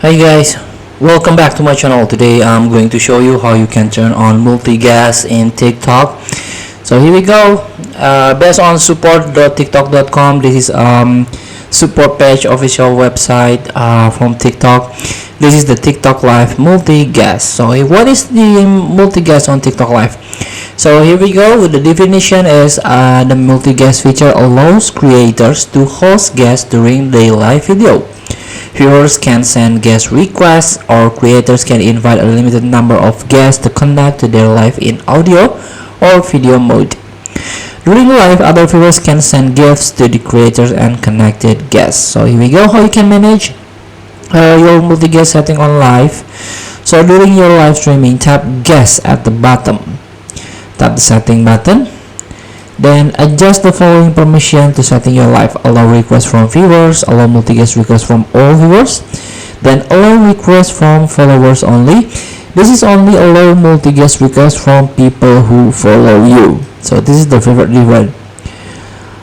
Hi guys, welcome back to my channel. Today I'm going to show you how you can turn on multi-guest in TikTok. So here we go. Based on support.tiktok.com, this is support page official website from TikTok. This is the TikTok Live multi-guest. So what is the multi-guest on TikTok Live? So here we go. The definition is the multi-guest feature allows creators to host guests during their live video. Viewers can send guest requests, or creators can invite a limited number of guests to connect to their live in audio or video mode. During live, other viewers can send gifts to the creators and connected guests. So here we go, how you can manage your multi-guest setting on live. So during your live streaming, tap guest at the bottom. Tap the setting button. Then adjust the following permission to setting your live. Allow requests from viewers, allow multi-guest requests from all viewers, then allow requests from followers only. This is only allow multi-guest requests from people who follow you. So this is the favorite reward.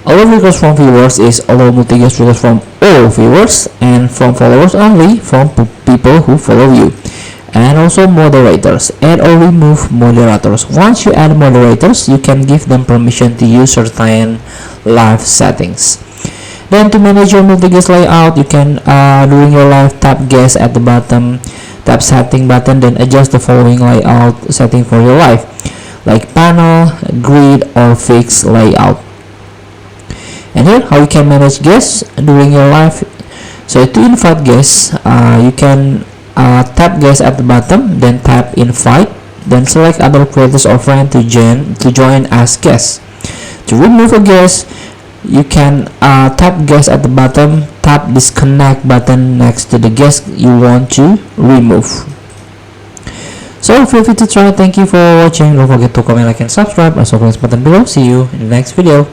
Allow requests from viewers is allow multi-guest requests from all viewers, and from followers only from people who follow you. And also moderators, add or remove moderators. Once you add moderators, you can give them permission to use certain live settings. Then to manage your multi-guest layout, you can during your live tap guest at the bottom, tap setting button, then adjust the following layout setting for your live, like panel, grid, or fixed layout. And here how you can manage guests during your live. So to invite guests, you can tap guest at the bottom, then tap invite, then select other creators or friends to join as guests. To remove a guest, you can tap guest at the bottom, tap disconnect button next to the guest you want to remove. So feel free to try. Thank you for watching. Don't forget to comment, like, and subscribe. Also, press button below. See you in the next video.